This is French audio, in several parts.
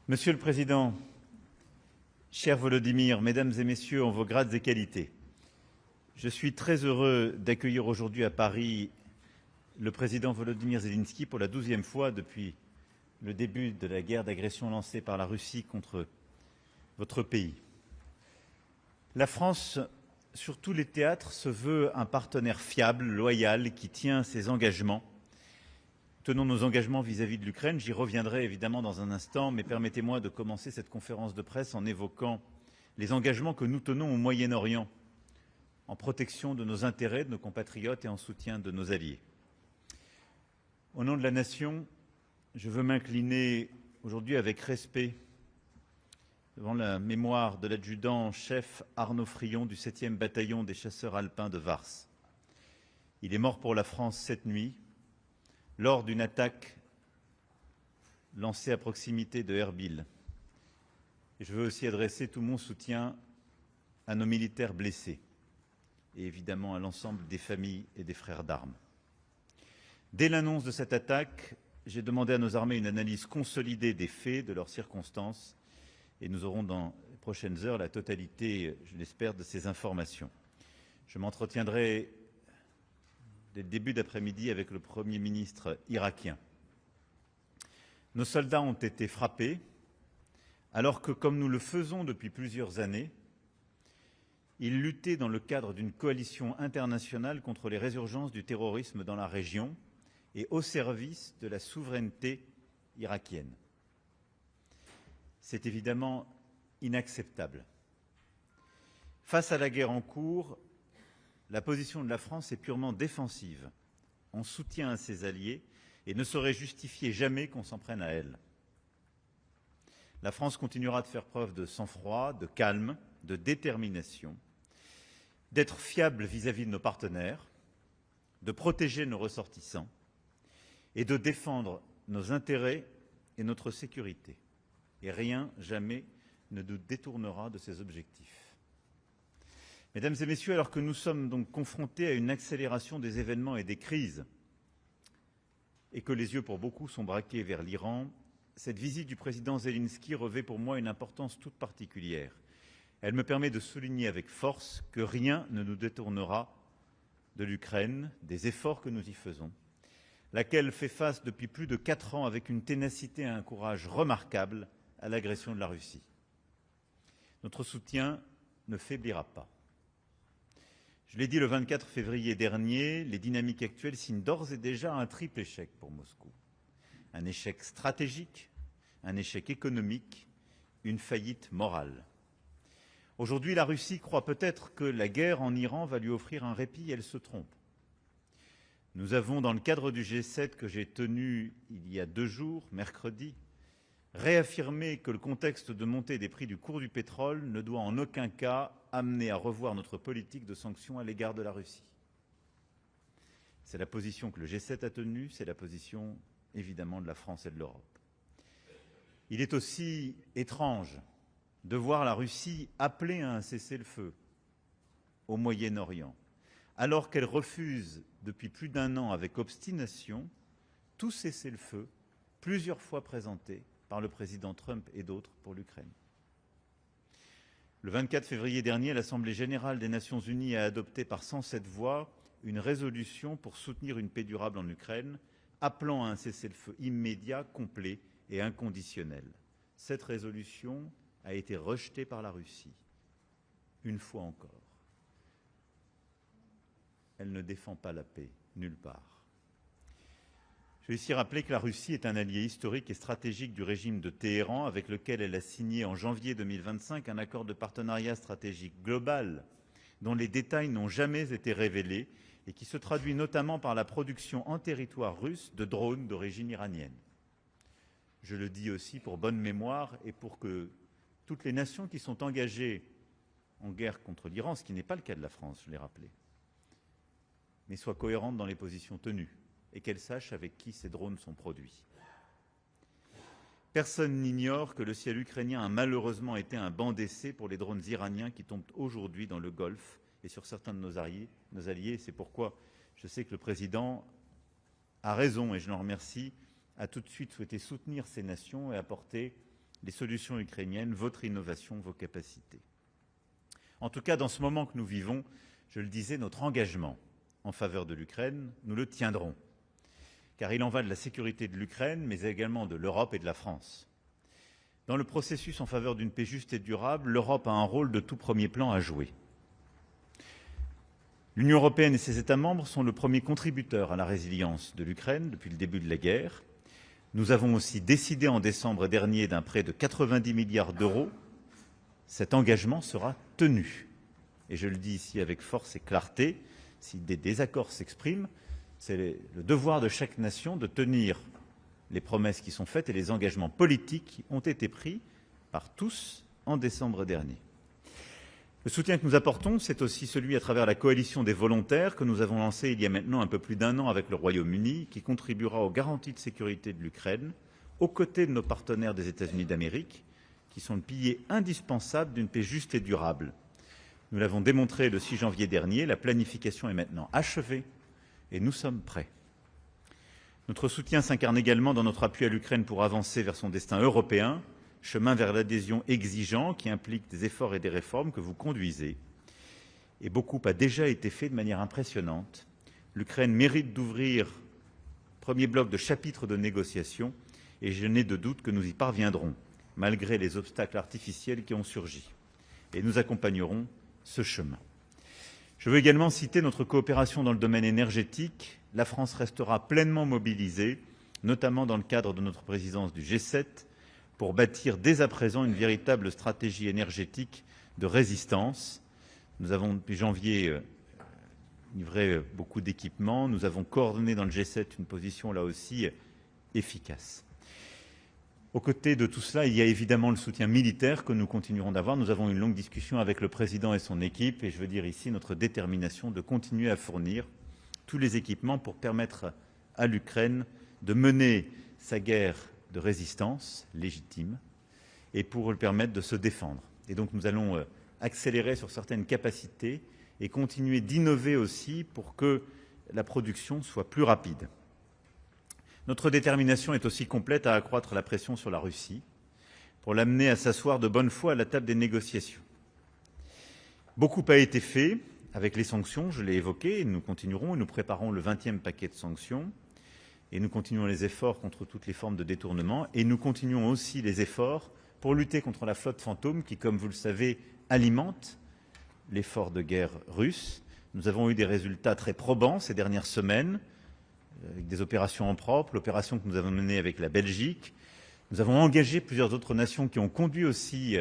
Monsieur le Président, cher Volodymyr, Mesdames et Messieurs, en vos grades et qualités, je suis très heureux d'accueillir aujourd'hui à Paris le président Volodymyr Zelensky pour la 12e fois depuis le début de la guerre d'agression lancée par la Russie contre votre pays. La France, sur tous les théâtres, se veut un partenaire fiable, loyal, qui tient ses engagements. Tenons nos engagements vis-à-vis de l'Ukraine. J'y reviendrai évidemment dans un instant, mais permettez-moi de commencer cette conférence de presse en évoquant les engagements que nous tenons au Moyen-Orient, en protection de nos intérêts, de nos compatriotes et en soutien de nos alliés. Au nom de la Nation, je veux m'incliner aujourd'hui avec respect devant la mémoire de l'adjudant-chef Arnaud Frion du 7e bataillon des chasseurs alpins de Vars. Il est mort pour la France cette nuit, lors d'une attaque lancée à proximité de Erbil. Et je veux aussi adresser tout mon soutien à nos militaires blessés et évidemment à l'ensemble des familles et des frères d'armes. Dès l'annonce de cette attaque, j'ai demandé à nos armées une analyse consolidée des faits, de leurs circonstances, et nous aurons dans les prochaines heures la totalité, je l'espère, de ces informations. Je m'entretiendrai dès le début d'après-midi avec le Premier ministre irakien. Nos soldats ont été frappés, alors que, comme nous le faisons depuis plusieurs années, ils luttaient dans le cadre d'une coalition internationale contre les résurgences du terrorisme dans la région et au service de la souveraineté irakienne. C'est évidemment inacceptable. Face à la guerre en cours, la position de la France est purement défensive, en soutien à ses alliés, et ne saurait justifier jamais qu'on s'en prenne à elle. La France continuera de faire preuve de sang-froid, de calme, de détermination, d'être fiable vis-à-vis de nos partenaires, de protéger nos ressortissants et de défendre nos intérêts et notre sécurité. Et rien, jamais, ne nous détournera de ces objectifs. Mesdames et Messieurs, alors que nous sommes donc confrontés à une accélération des événements et des crises, et que les yeux pour beaucoup sont braqués vers l'Iran, cette visite du président Zelensky revêt pour moi une importance toute particulière. Elle me permet de souligner avec force que rien ne nous détournera de l'Ukraine, des efforts que nous y faisons, laquelle fait face depuis plus de 4 ans avec une ténacité et un courage remarquables à l'agression de la Russie. Notre soutien ne faiblira pas. Je l'ai dit le 24 février dernier, les dynamiques actuelles signent d'ores et déjà un triple échec pour Moscou. Un échec stratégique, un échec économique, une faillite morale. Aujourd'hui, la Russie croit peut-être que la guerre en Iran va lui offrir un répit, elle se trompe. Nous avons, dans le cadre du G7 que j'ai tenu il y a 2 jours, mercredi, réaffirmé que le contexte de montée des prix du cours du pétrole ne doit en aucun cas amener à revoir notre politique de sanctions à l'égard de la Russie. C'est la position que le G7 a tenue, c'est la position évidemment de la France et de l'Europe. Il est aussi étrange de voir la Russie appeler à un cessez-le-feu au Moyen-Orient, alors qu'elle refuse depuis plus d'1 an avec obstination tout cessez-le-feu plusieurs fois présenté par le président Trump et d'autres pour l'Ukraine. Le 24 février dernier, l'Assemblée générale des Nations unies a adopté par 107 voix une résolution pour soutenir une paix durable en Ukraine, appelant à un cessez-le-feu immédiat, complet et inconditionnel. Cette résolution a été rejetée par la Russie, une fois encore. Elle ne défend pas la paix, nulle part. Je vais ici rappeler que la Russie est un allié historique et stratégique du régime de Téhéran, avec lequel elle a signé en janvier 2025 un accord de partenariat stratégique global dont les détails n'ont jamais été révélés et qui se traduit notamment par la production en territoire russe de drones d'origine iranienne. Je le dis aussi pour bonne mémoire et pour que toutes les nations qui sont engagées en guerre contre l'Iran, ce qui n'est pas le cas de la France, je l'ai rappelé, mais soient cohérentes dans les positions tenues et qu'elles sachent avec qui ces drones sont produits. Personne n'ignore que le ciel ukrainien a malheureusement été un banc d'essai pour les drones iraniens qui tombent aujourd'hui dans le Golfe et sur certains de nos alliés. C'est pourquoi je sais que le président a raison, et je l'en remercie, a tout de suite souhaité soutenir ces nations et apporter les solutions ukrainiennes, votre innovation, vos capacités. En tout cas, dans ce moment que nous vivons, je le disais, notre engagement en faveur de l'Ukraine, nous le tiendrons. Car il en va de la sécurité de l'Ukraine, mais également de l'Europe et de la France. Dans le processus en faveur d'une paix juste et durable, l'Europe a un rôle de tout premier plan à jouer. L'Union européenne et ses États membres sont le premier contributeur à la résilience de l'Ukraine depuis le début de la guerre. Nous avons aussi décidé en décembre dernier d'un prêt de 90 milliards d'euros. Cet engagement sera tenu. Et je le dis ici avec force et clarté, si des désaccords s'expriment, c'est le devoir de chaque nation de tenir les promesses qui sont faites et les engagements politiques qui ont été pris par tous en décembre dernier. Le soutien que nous apportons, c'est aussi celui à travers la coalition des volontaires que nous avons lancée il y a maintenant un peu plus d'un an avec le Royaume-Uni, qui contribuera aux garanties de sécurité de l'Ukraine, aux côtés de nos partenaires des États-Unis d'Amérique, qui sont le pilier indispensable d'une paix juste et durable. Nous l'avons démontré le 6 janvier dernier, la planification est maintenant achevée et nous sommes prêts. Notre soutien s'incarne également dans notre appui à l'Ukraine pour avancer vers son destin européen, chemin vers l'adhésion exigeant qui implique des efforts et des réformes que vous conduisez. Et beaucoup a déjà été fait de manière impressionnante. L'Ukraine mérite d'ouvrir le premier bloc de chapitres de négociation et je n'ai de doute que nous y parviendrons, malgré les obstacles artificiels qui ont surgi. Et nous accompagnerons ce chemin. Je veux également citer notre coopération dans le domaine énergétique. La France restera pleinement mobilisée, notamment dans le cadre de notre présidence du G7, pour bâtir dès à présent une véritable stratégie énergétique de résistance. Nous avons, depuis janvier, livré beaucoup d'équipements. Nous avons coordonné dans le G7 une position, là aussi, efficace. Aux côtés de tout cela, il y a évidemment le soutien militaire que nous continuerons d'avoir. Nous avons une longue discussion avec le président et son équipe, et je veux dire ici notre détermination de continuer à fournir tous les équipements pour permettre à l'Ukraine de mener sa guerre de résistance légitime et pour lui permettre de se défendre. Et donc nous allons accélérer sur certaines capacités et continuer d'innover aussi pour que la production soit plus rapide. Notre détermination est aussi complète à accroître la pression sur la Russie pour l'amener à s'asseoir de bonne foi à la table des négociations. Beaucoup a été fait avec les sanctions, je l'ai évoqué, et nous continuerons et nous préparons le 20e paquet de sanctions. Et nous continuons les efforts contre toutes les formes de détournement et nous continuons aussi les efforts pour lutter contre la flotte fantôme qui, comme vous le savez, alimente l'effort de guerre russe. Nous avons eu des résultats très probants ces dernières semaines, avec des opérations en propre, l'opération que nous avons menée avec la Belgique. Nous avons engagé plusieurs autres nations qui ont conduit aussi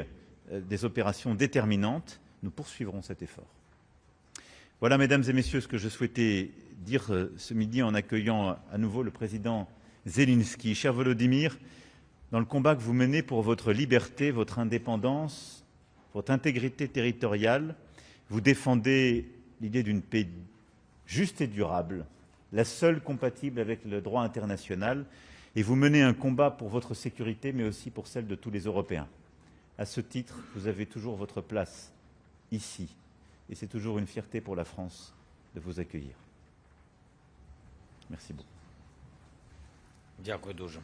des opérations déterminantes. Nous poursuivrons cet effort. Voilà, mesdames et messieurs, ce que je souhaitais dire ce midi en accueillant à nouveau le président Zelensky. Cher Volodymyr, dans le combat que vous menez pour votre liberté, votre indépendance, votre intégrité territoriale, vous défendez l'idée d'une paix juste et durable, la seule compatible avec le droit international, et vous menez un combat pour votre sécurité, mais aussi pour celle de tous les Européens. À ce titre, vous avez toujours votre place ici. Et c'est toujours une fierté pour la France de vous accueillir. Merci beaucoup. Дякую дуже.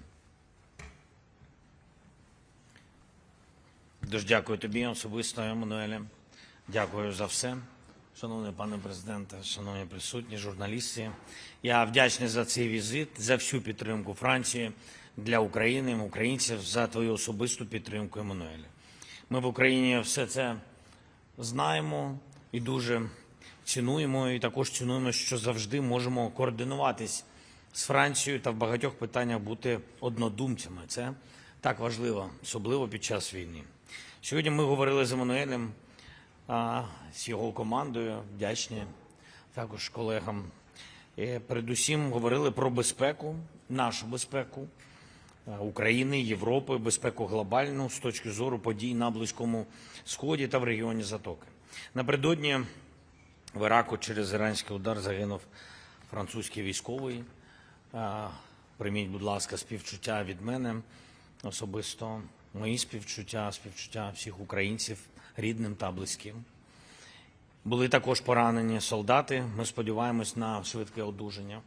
Дуже дякую тобі особисто, Еммануеле. Дякую за все. Шановний пане президенте, шановні присутні, журналісти. Я вдячний за цей візит, за всю підтримку Франції для України, українців, за твою особисту підтримку, Еммануеле. Ми в Україні все це знаємо і дуже цінуємо, і також цінуємо, що завжди можемо координуватись з Францією та в багатьох питаннях бути однодумцями. Це так важливо, особливо під час війни. Сьогодні ми говорили з Еммануелем, з його командою, вдячні також колегам. І передусім говорили про безпеку, нашу безпеку України, Європи, безпеку глобальну з точки зору подій на Близькому Сході та в регіоні Затоки. Напередодні в Іраку через іранський удар загинув французький військовий. Прийміть, будь ласка, співчуття від мене особисто, мої співчуття, співчуття всіх українців, рідним та близьким. Були також поранені солдати, ми сподіваємось на швидке одужання.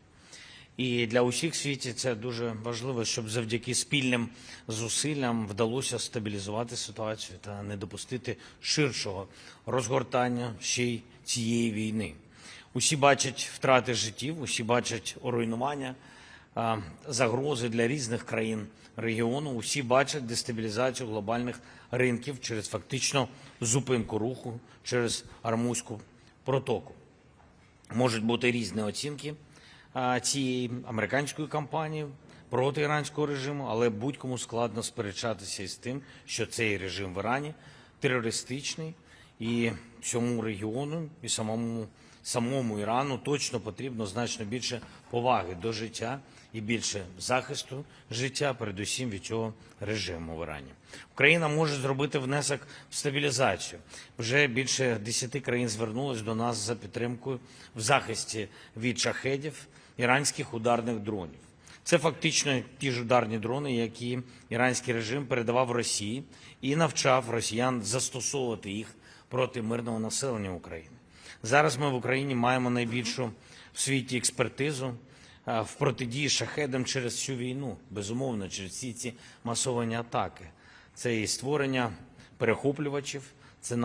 І для усіх в світі це дуже важливо, щоб завдяки спільним зусиллям вдалося стабілізувати ситуацію та не допустити ширшого розгортання ще й цієї війни. Усі бачать втрати життів, усі бачать руйнування, загрози для різних країн регіону, усі бачать дестабілізацію глобальних ринків через фактично зупинку руху через Ормузьку протоку. Можуть бути різні оцінки цієї американської кампанії проти іранського режиму, але будь-кому складно сперечатися із тим, що цей режим в Ірані терористичний, і цьому регіону, і самому Ірану точно потрібно значно більше поваги до життя і більше захисту життя, передусім від цього режиму в Ірані. Україна може зробити внесок в стабілізацію. Вже більше 10 країн звернулось до нас за підтримкою в захисті від шахедів іранських ударних дронів. Це фактично ті ж ударні дрони, які іранський режим передавав Росії і навчав росіян застосовувати їх проти мирного населення України. Зараз ми в Україні маємо найбільшу в світі експертизу в протидії шахедам через всю війну, безумовно, через всі ці масовані атаки. Це і створення перехоплювачів, це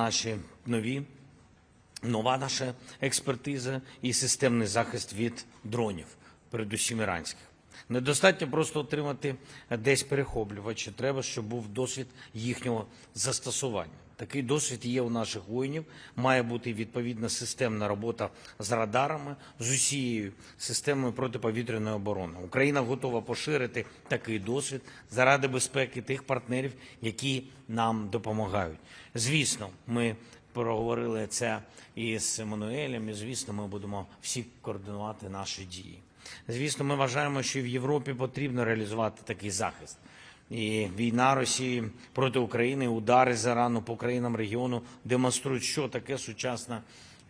нова наша експертиза і системний захист від дронів, передусім іранських. Недостатньо просто отримати десь перехоплювачі, треба, щоб був досвід їхнього застосування. Такий досвід є у наших воїнів, має бути відповідна системна робота з радарами, з усією системою протиповітряної оборони. Україна готова поширити такий досвід заради безпеки тих партнерів, які нам допомагають. Звісно, ми проговорили це із Еммануелем, і, звісно, ми будемо всі координувати наші дії. Звісно, ми вважаємо, що в Європі потрібно реалізувати такий захист. І війна Росії проти України, удари з Ірану по країнам регіону демонструють, що таке сучасна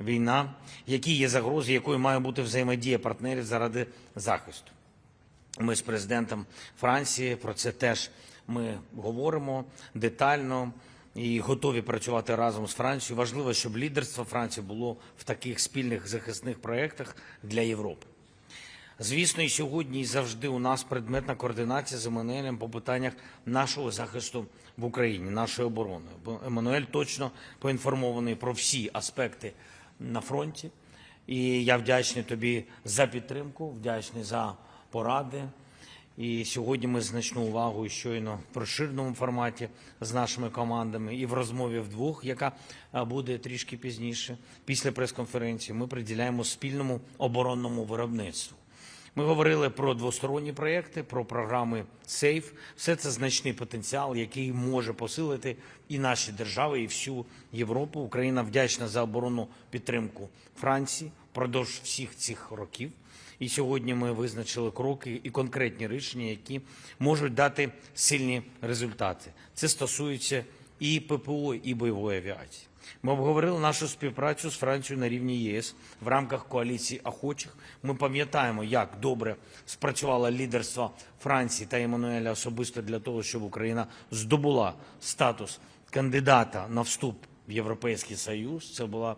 війна, які є загрози, якою має бути взаємодія партнерів заради захисту. Ми з президентом Франції про це теж ми говоримо детально і готові працювати разом з Францією. Важливо, щоб лідерство Франції було в таких спільних захисних проєктах для Європи. Звісно, і сьогодні, і завжди у нас предметна координація з Еммануелем по питаннях нашого захисту в Україні, нашої оборони. Бо Еммануель точно поінформований про всі аспекти на фронті. І я вдячний тобі за підтримку, вдячний за поради. І сьогодні ми значну увагу і щойно в розширеному форматі з нашими командами і в розмові вдвох, яка буде трішки пізніше, після прес-конференції, ми приділяємо спільному оборонному виробництву. Ми говорили про двосторонні проєкти, про програми SAFE. Все це значний потенціал, який може посилити і наші держави, і всю Європу. Україна вдячна за оборонну підтримку Франції впродовж всіх цих років. І сьогодні ми визначили кроки і конкретні рішення, які можуть дати сильні результати. Це стосується і ППО, і бойової авіації. Ми обговорили нашу співпрацю з Францією на рівні ЄС в рамках коаліції охочих. Ми пам'ятаємо, як добре спрацювало лідерство Франції та Еммануеля особисто для того, щоб Україна здобула статус кандидата на вступ в Європейський Союз. Це була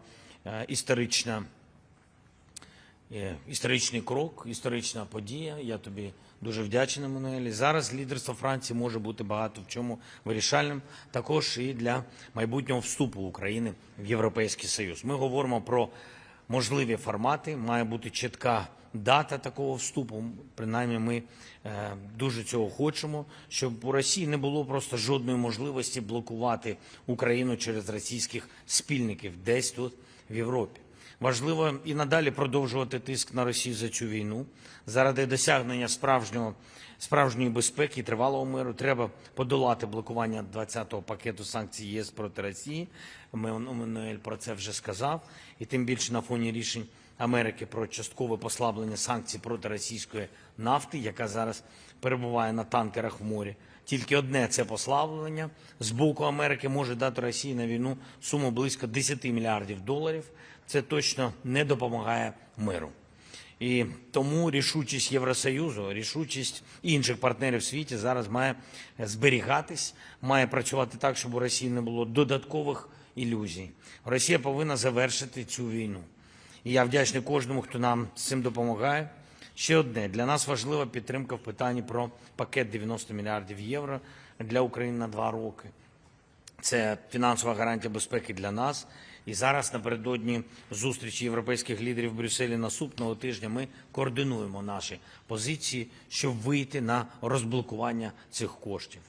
історичний крок, історична подія. Я тобі дуже вдячний, Еммануель. Зараз лідерство Франції може бути багато в чому вирішальним, також і для майбутнього вступу України в Європейський Союз. Ми говоримо про можливі формати, має бути чітка дата такого вступу. Принаймні ми дуже цього хочемо, щоб у Росії не було просто жодної можливості блокувати Україну через російських спільників десь тут в Європі. Важливо і надалі продовжувати тиск на Росію за цю війну. Заради досягнення справжньої безпеки і тривалого миру треба подолати блокування 20-го пакету санкцій ЄС проти Росії. Еммануель про це вже сказав. І тим більше на фоні рішень Америки про часткове послаблення санкцій проти російської нафти, яка зараз перебуває на танкерах в морі. Тільки одне це послаблення з боку Америки може дати Росії на війну суму близько 10 мільярдів доларів. Це точно не допомагає миру. І тому рішучість Євросоюзу, рішучість інших партнерів в світі зараз має зберігатись, має працювати так, щоб у Росії не було додаткових ілюзій. Росія повинна завершити цю війну. І я вдячний кожному, хто нам з цим допомагає. Ще одне. Для нас важлива підтримка в питанні про пакет 90 мільярдів євро для України на 2 роки. Це фінансова гарантія безпеки для нас. І зараз напередодні зустрічі європейських лідерів в Брюсселі наступного тижня ми координуємо наші позиції, щоб вийти на розблокування цих коштів.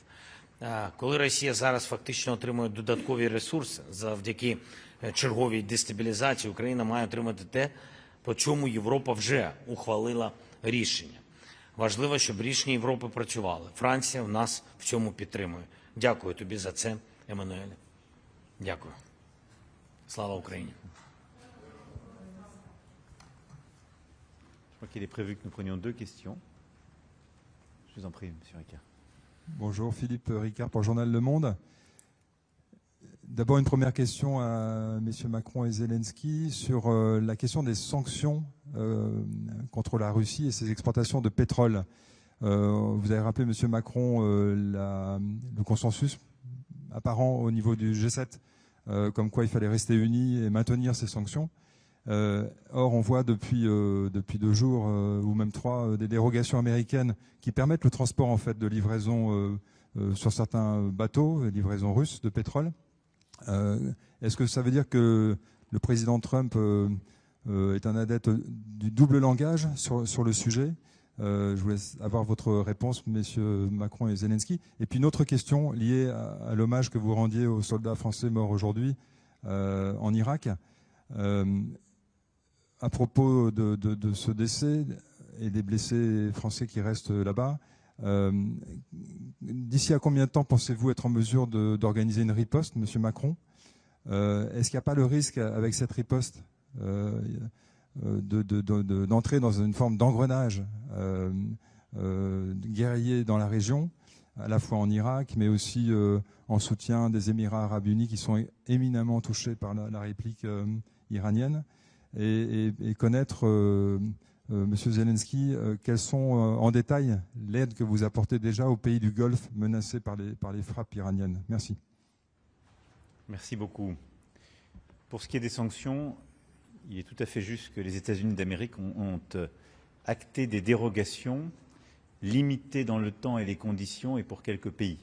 Коли Росія зараз фактично отримує додаткові ресурси завдяки черговій дестабілізації, Україна має отримати те, по чому Європа вже ухвалила рішення. Важливо, щоб рішення Європи працювали. Франція нас в цьому підтримує. Дякую тобі за це, Еммануеле. Дякую. Слава Україні. Je crois qu'il est prévu que nous prenions 2 questions. Je vous en prie, Monsieur Ricard. Bonjour, Philippe Ricard pour Journal Le Monde. D'abord, une première question à messieurs Macron et Zelensky sur la question des sanctions contre la Russie et ses exportations de pétrole. Vous avez rappelé, monsieur Macron, le consensus apparent au niveau du G7, comme quoi il fallait rester unis et maintenir ces sanctions. Or, on voit depuis 2 jours ou même 3 des dérogations américaines qui permettent le transport en fait de livraisons sur certains bateaux, livraisons russes de pétrole. Est-ce que ça veut dire que le président Trump est un adepte du double langage sur le sujet? Je voulais avoir votre réponse, messieurs Macron et Zelensky. Et puis une autre question liée à l'hommage que vous rendiez aux soldats français morts aujourd'hui en Irak. À propos de ce décès et des blessés français qui restent là-bas, d'ici à combien de temps pensez-vous être en mesure d'organiser une riposte, monsieur Macron? Est-ce qu'il n'y a pas le risque avec cette riposte d'entrer dans une forme d'engrenage guerrier dans la région, à la fois en Irak, mais aussi en soutien des Émirats arabes unis qui sont éminemment touchés par la réplique iranienne, et connaître, monsieur Zelensky, quelles sont en détail l'aide que vous apportez déjà aux pays du Golfe menacés par les frappes iraniennes. Merci. Merci beaucoup. Pour ce qui est des sanctions, il est tout à fait juste que les États-Unis d'Amérique ont acté des dérogations limitées dans le temps et les conditions et pour quelques pays.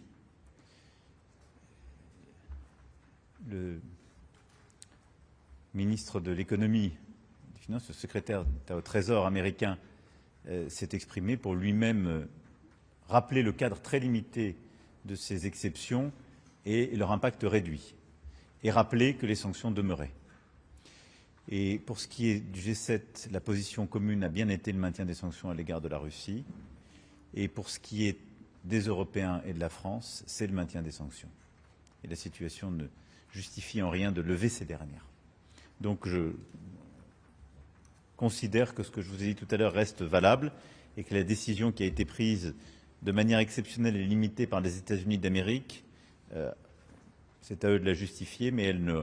Le ministre de l'économie, des finances, le secrétaire d'État au Trésor américain s'est exprimé pour lui-même rappeler le cadre très limité de ces exceptions et leur impact réduit, et rappeler que les sanctions demeuraient. Et pour ce qui est du G7, la position commune a bien été le maintien des sanctions à l'égard de la Russie. Et pour ce qui est des Européens et de la France, c'est le maintien des sanctions. Et la situation ne justifie en rien de lever ces dernières. Donc je considère que ce que je vous ai dit tout à l'heure reste valable et que la décision qui a été prise de manière exceptionnelle et limitée par les États-Unis d'Amérique, c'est à eux de la justifier, mais elle ne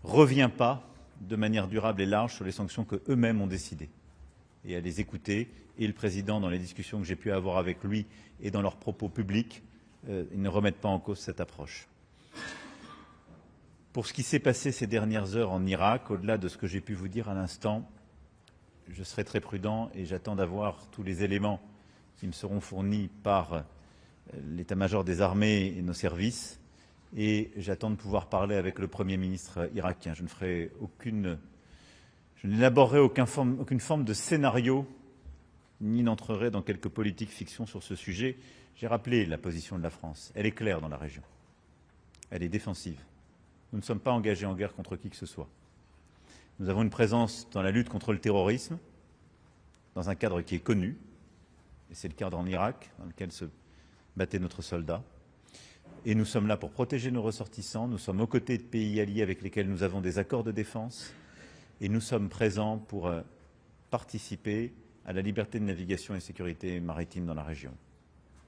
revient pas de manière durable et large sur les sanctions qu'eux-mêmes ont décidées, et à les écouter. Et le Président, dans les discussions que j'ai pu avoir avec lui et dans leurs propos publics, ils ne remettent pas en cause cette approche. Pour ce qui s'est passé ces dernières heures en Irak, au-delà de ce que j'ai pu vous dire à l'instant, je serai très prudent et j'attends d'avoir tous les éléments qui me seront fournis par l'état-major des armées et nos services, et j'attends de pouvoir parler avec le Premier ministre irakien. Je n'élaborerai aucune forme de scénario, ni n'entrerai dans quelque politique fiction sur ce sujet. J'ai rappelé la position de la France. Elle est claire dans la région. Elle est défensive. Nous ne sommes pas engagés en guerre contre qui que ce soit. Nous avons une présence dans la lutte contre le terrorisme, dans un cadre qui est connu, et c'est le cadre en Irak, dans lequel se battait notre soldat. Et nous sommes là pour protéger nos ressortissants, nous sommes aux côtés de pays alliés avec lesquels nous avons des accords de défense, et nous sommes présents pour participer à la liberté de navigation et sécurité maritime dans la région.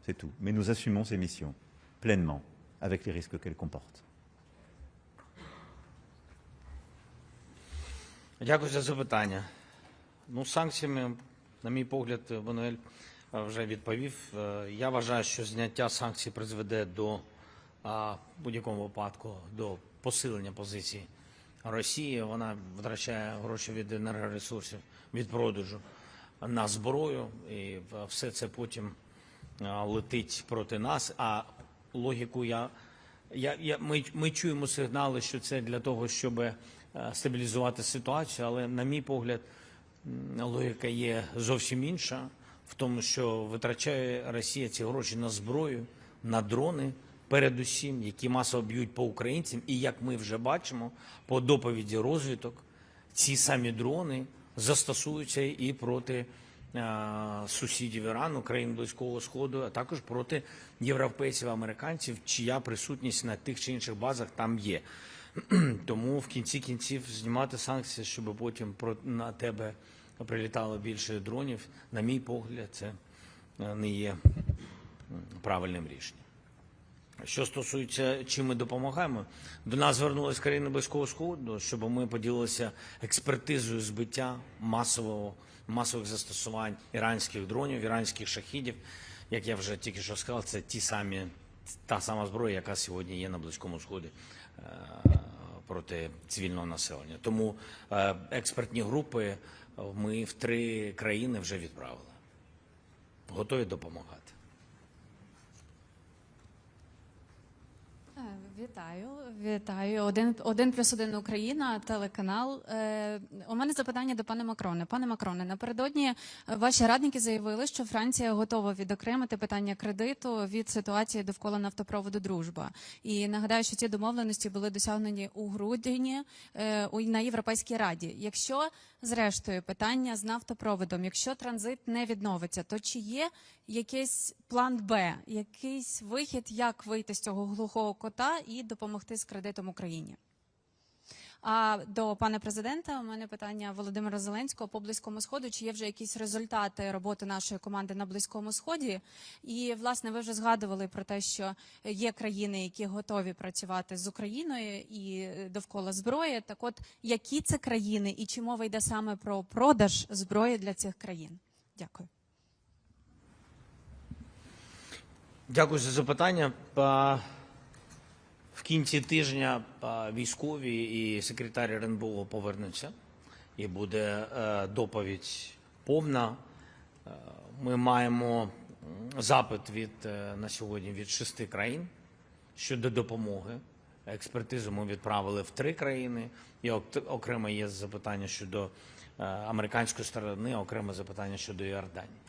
C'est tout. Mais nous assumons ces missions pleinement, avec les risques qu'elles comportent. Дякую за запитання. Санкціями, на мій погляд, Еммануель вже відповів. Я вважаю, що зняття санкцій призведе до, в будь-якому випадку, до посилення позиції Росії. Вона втрачає гроші від енергоресурсів, від продажу на зброю, і все це потім летить проти нас. А логіку ми чуємо сигнали, що це для того, щоб стабілізувати ситуацію, але, на мій погляд, логіка є зовсім інша, в тому, що витрачає Росія ці гроші на зброю, на дрони, передусім, які масово б'ють по українцям. І, як ми вже бачимо, по доповіді розвідок, ці самі дрони застосуються і проти сусідів Ірану, країн Близького Сходу, а також проти європейців, американців, чия присутність на тих чи інших базах там є. Тому в кінці кінців знімати санкції, щоб потім на тебе прилітало більше дронів, на мій погляд, це не є правильним рішенням. Що стосується, чим ми допомагаємо, до нас звернулися країни Близького Сходу, щоб ми поділилися експертизою збиття масових застосувань іранських дронів, іранських шахідів. Як я вже тільки що сказав, це та сама зброя, яка сьогодні є на Близькому Сході проти цивільного населення. Тому експертні групи ми в 3 країни вже відправили. Готові допомагати. Вітаю. 1+1 Україна, телеканал. У мене запитання до пана Макрона. Пане Макроне, напередодні ваші радники заявили, що Франція готова відокремити питання кредиту від ситуації довкола нафтопроводу «Дружба». І нагадаю, що ці домовленості були досягнені у грудні на Європейській Раді. Якщо, зрештою, питання з нафтопроводом, якщо транзит не відновиться, то чи є якийсь план Б, якийсь вихід, як вийти з цього глухого кота і допомогти з кредитом Україні? А до пана президента у мене питання Володимира Зеленського по Близькому Сходу. Чи є вже якісь результати роботи нашої команди на Близькому Сході? І, власне, ви вже згадували про те, що є країни, які готові працювати з Україною і довкола зброї. Так от, які це країни і чи мова йде саме про продаж зброї для цих країн? Дякую. Дякую за запитання. В кінці тижня військові і секретар РНБО повернуться, і буде доповідь повна. Ми маємо запит на сьогодні від 6 країн щодо допомоги. Експертизу ми відправили в 3 країни. І окремо є запитання щодо американської сторони, окреме запитання щодо Йорданії.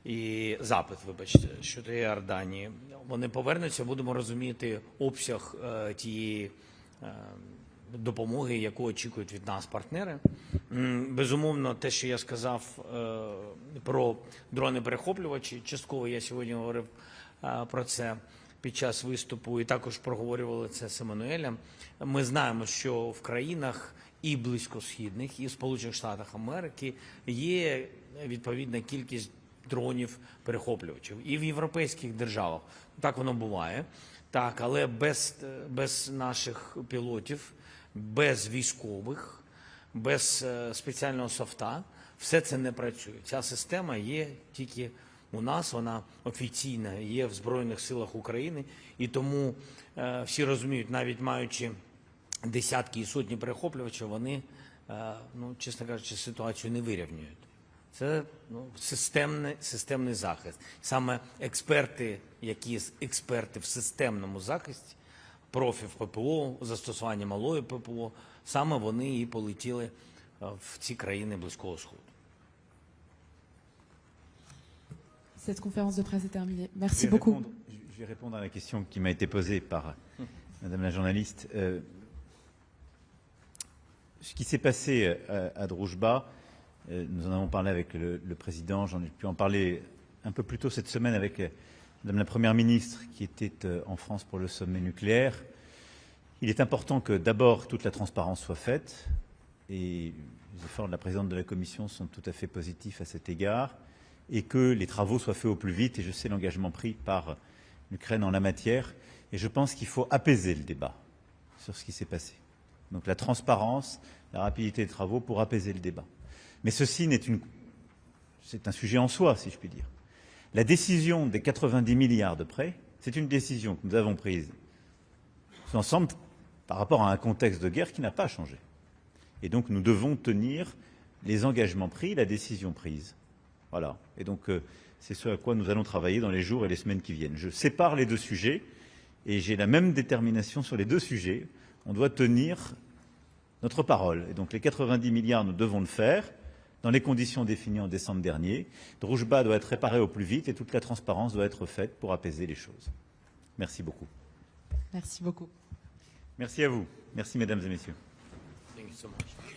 І запит, вибачте, щодо Йорданії. Вони повернуться, будемо розуміти обсяг тієї допомоги, яку очікують від нас партнери. Безумовно, те, що я сказав про дрони-перехоплювачі, частково я сьогодні говорив про це під час виступу, і також проговорювали це з Еммануелем. Ми знаємо, що в країнах і близькосхідних, і в Сполучених Штатах Америки є відповідна кількість дронів-перехоплювачів. І в європейських державах. Так воно буває. Так, але без наших пілотів, без військових, без спеціального софта все це не працює. Ця система є тільки у нас, вона офіційна, є в Збройних силах України. І тому всі розуміють, навіть маючи десятки і сотні перехоплювачів, вони, чесно кажучи, ситуацію не вирівнюють. Це системний захист. Саме експерти в системному захисті, профі в ППО, застосування малої ППО, саме вони і полетіли в ці країни Близького Сходу. Cette conférence de presse est terminée. Merci beaucoup. Je vais répondre à la question qui m'a été posée par Madame la journaliste. Ce qui s'est passé à Druzhba, nous en avons parlé avec le président, j'en ai pu en parler un peu plus tôt cette semaine avec Madame la Première ministre qui était en France pour le sommet nucléaire. Il est important que d'abord toute la transparence soit faite et les efforts de la présidente de la Commission sont tout à fait positifs à cet égard et que les travaux soient faits au plus vite et je sais l'engagement pris par l'Ukraine en la matière et je pense qu'il faut apaiser le débat sur ce qui s'est passé. Donc la transparence, la rapidité des travaux pour apaiser le débat. Mais ceci c'est un sujet en soi, si je puis dire. La décision des 90 milliards de prêts, c'est une décision que nous avons prise ensemble par rapport à un contexte de guerre qui n'a pas changé. Et donc nous devons tenir les engagements pris, la décision prise. Voilà. Et donc, c'est ce à quoi nous allons travailler dans les jours et les semaines qui viennent. Je sépare les deux sujets et j'ai la même détermination sur les deux sujets. On doit tenir notre parole. Et donc, les 90 milliards, nous devons le faire dans les conditions définies en décembre dernier. Druzhba doit être réparé au plus vite et toute la transparence doit être faite pour apaiser les choses. Merci beaucoup. Merci beaucoup. Merci à vous. Merci, mesdames et messieurs. Thank you so much.